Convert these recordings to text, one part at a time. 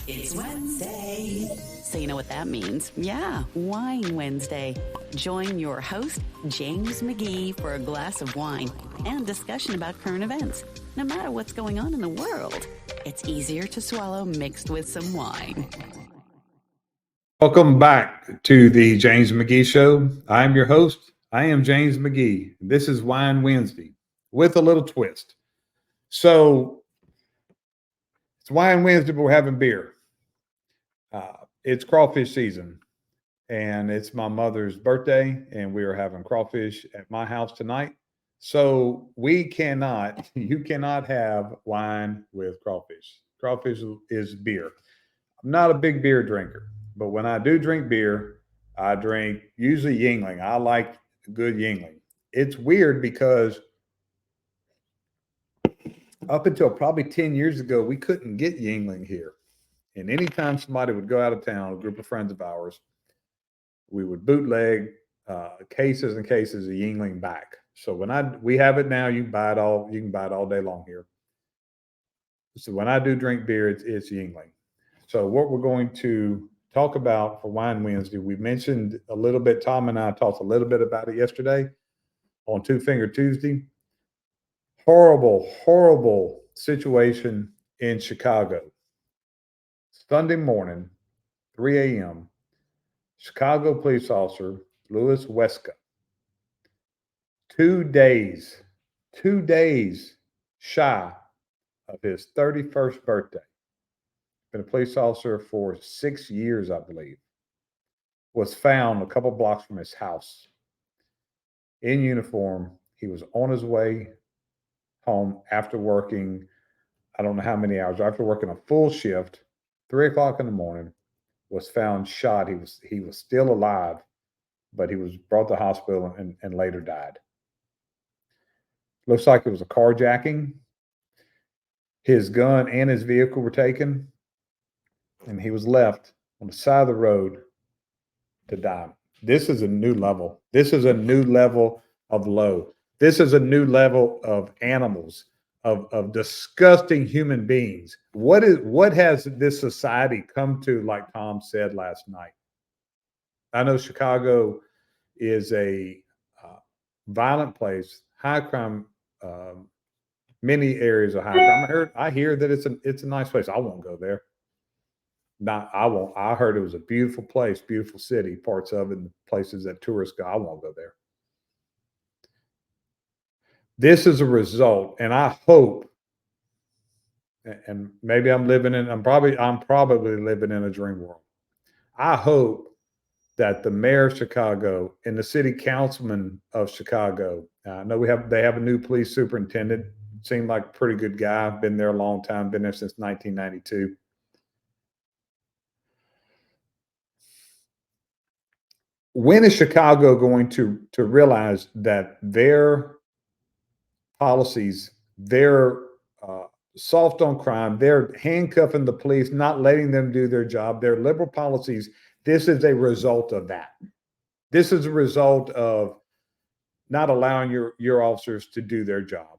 It's Wednesday. So you know what that means? Yeah, Wine Wednesday. Join your host, James Mcgee, for a glass of wine and discussion about current events. No matter what's going on in the world, it's easier to swallow mixed with some wine. Welcome back to the James McGee Show. I'm your host. I am James McGee. This is Wine Wednesday with a little twist. So it's Wine Wednesday, but we're having beer. It's crawfish season, and it's my mother's birthday, and we are having crawfish at my house tonight. So you cannot have wine with crawfish. Crawfish is beer. I'm not a big beer drinker, but when I do drink beer, I drink usually Yingling. I like good Yingling. It's weird because up until probably 10 years ago, we couldn't get Yingling here. And anytime somebody would go out of town, a group of friends of ours, we would bootleg cases and cases of Yingling back. So we have it now, you can buy it all. You can buy it all day long here. So when I do drink beer, it's Yingling. So what we're going to talk about for Wine Wednesday, we mentioned a little bit. Tom and I talked a little bit about it yesterday on Two Finger Tuesday. Horrible, horrible situation in Chicago. Sunday morning, 3 a.m. Chicago police officer Luis Huesca, 2 days shy of his 31st birthday. Been a police officer for 6 years, I believe. Was found a couple blocks from his house in uniform. He was on his way home after working, I don't know how many hours, after working a full shift, 3 o'clock in the morning, was found shot. He was still alive, but he was brought to the hospital and later died. Looks like it was a carjacking. His gun and his vehicle were taken, and he was left on the side of the road to die. This is a new level. This is a new level of low. This is a new level of animals, of disgusting human beings. What has this society come to, like Tom said last night? I know Chicago is a violent place, high crime, um, many areas of high crime. I hear that it's a nice place. I won't go there. Not I won't. I heard it was a beautiful place, beautiful city, parts of it, and places that tourists go. I won't go there. This is a result, and I hope, and maybe I'm probably living in a dream world. I hope that the mayor of Chicago and the city councilman of Chicago, I know they have a new police superintendent. Seemed like a pretty good guy. Been there a long time. Been there since 1992. When is Chicago going to realize that their policies, they're soft on crime, they're handcuffing the police, not letting them do their job, their liberal policies? This is a result of that. This is a result of not allowing your officers to do their job.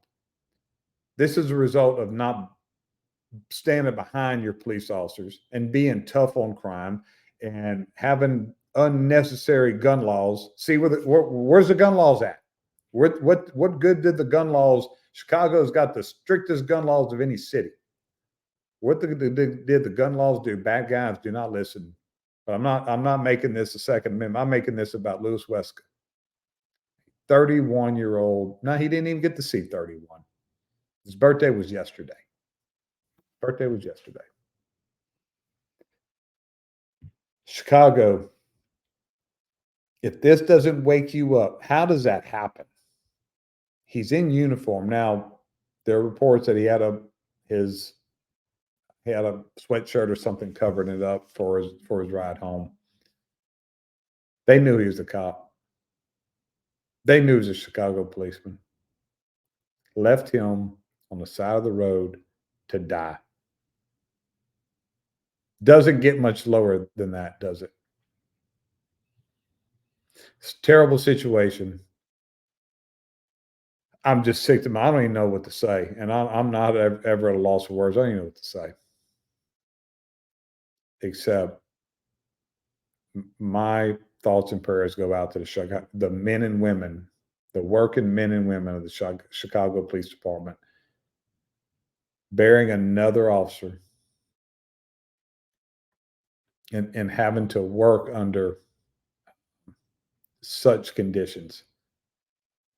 This is a result of not standing behind your police officers and being tough on crime and having unnecessary gun laws. See where's the gun laws at? What good did the gun laws? Chicago's got the strictest gun laws of any city. What did the gun laws do? Bad guys do not listen. But I'm not making this a Second Amendment. I'm making this about Luis Huesca, 31-year-old. No, he didn't even get to see 31. His birthday was yesterday. Birthday was yesterday. Chicago, if this doesn't wake you up, how does that happen? He's in uniform. Now, there are reports that his he had a sweatshirt or something covering it up for his ride home. They knew he was a cop. They knew he was a Chicago policeman. Left him on the side of the road to die. Doesn't get much lower than that, does it? It's a terrible situation. I'm just sick to my. I don't even know what to say, and I'm not ever at a loss for words. I don't even know what to say. except my thoughts and prayers go out to the men and women, the working men and women of the Chicago Police Department, bearing another officer and having to work under such conditions.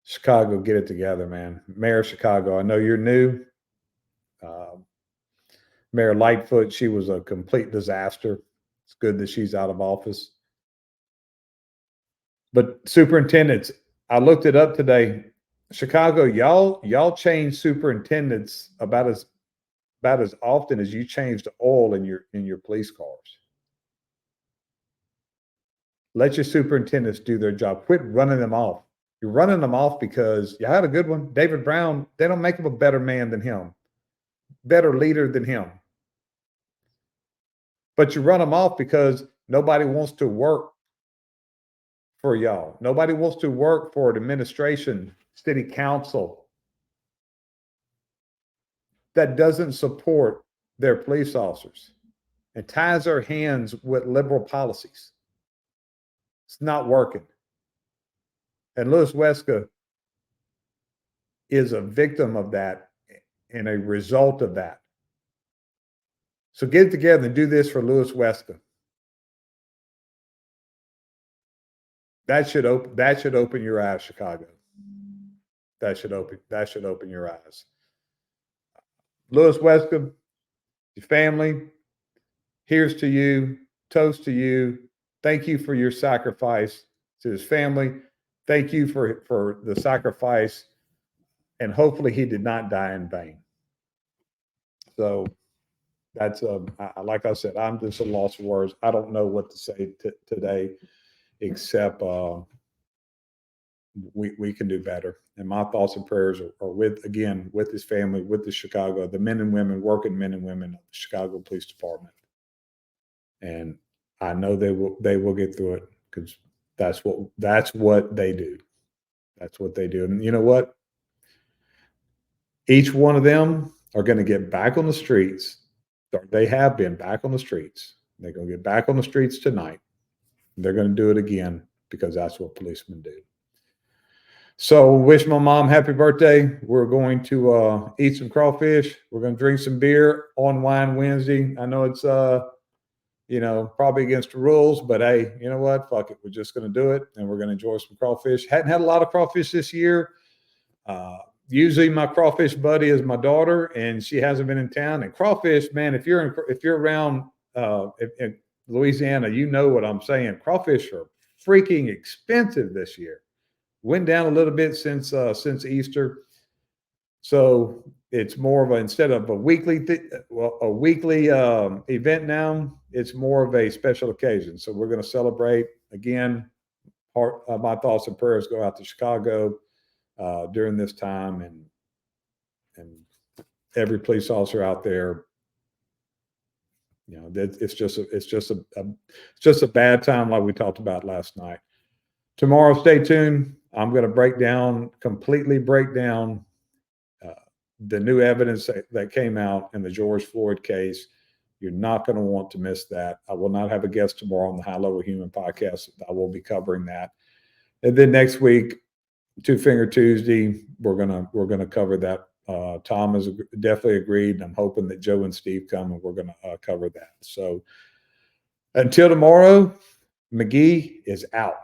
Chicago, get it together, man. Mayor of Chicago, I know you're new. Mayor Lightfoot, she was a complete disaster. It's good that she's out of office. But superintendents, I looked it up today. Chicago, y'all change superintendents about as often as you change the oil in your police cars. Let your superintendents do their job. Quit running them off. You're running them off because you had a good one. David Brown, they don't make him a better man than him, better leader than him. But you run them off because nobody wants to work for y'all. Nobody wants to work for an administration, city council that doesn't support their police officers and ties their hands with liberal policies. It's not working. And Luis Huesca is a victim of that and a result of that. So get it together and do this for Luis Huesca. That should open your eyes, Chicago. That should open your eyes. Luis Huesca, your family, here's to you, toast to you. Thank you for your sacrifice to his family. Thank you for the sacrifice. And hopefully he did not die in vain. So that's like I said, I'm just a loss of words. I don't know what to say today, except we can do better. And my thoughts and prayers are with his family, with the Chicago, the men and women, working men and women of the Chicago Police Department. And I know they will get through it because that's what they do. That's what they do. And you know what? Each one of them are going to get back on the streets. They have been back on the streets. They're going to get back on the streets tonight. They're going to do it again because that's what policemen do. So wish my mom happy birthday. We're going to eat some crawfish. We're going to drink some beer on Wine Wednesday. I know it's probably against the rules, but hey, you know what? Fuck it. We're just going to do it, and we're going to enjoy some crawfish. Hadn't had a lot of crawfish this year. Usually my crawfish buddy is my daughter, and she hasn't been in town. And crawfish, man, if you're around in Louisiana, you know what I'm saying. Crawfish are freaking expensive this year. Went down a little bit since Easter. So it's more of instead of a weekly event now, it's more of a special occasion. So we're going to celebrate again. My thoughts and prayers go out to Chicago during this time, and every police officer out there. It's just a bad time, like we talked about last night. Tomorrow, stay tuned. I'm going to completely break down the new evidence that came out in the George Floyd case. You're not going to want to miss that. I will not have a guest tomorrow on the High Level Human podcast. I will be covering that. And then next week, Two Finger Tuesday, we're gonna cover that. Tom has definitely agreed, and I'm hoping that Joe and Steve come, and we're going to cover that. So until tomorrow, Mcgee is out.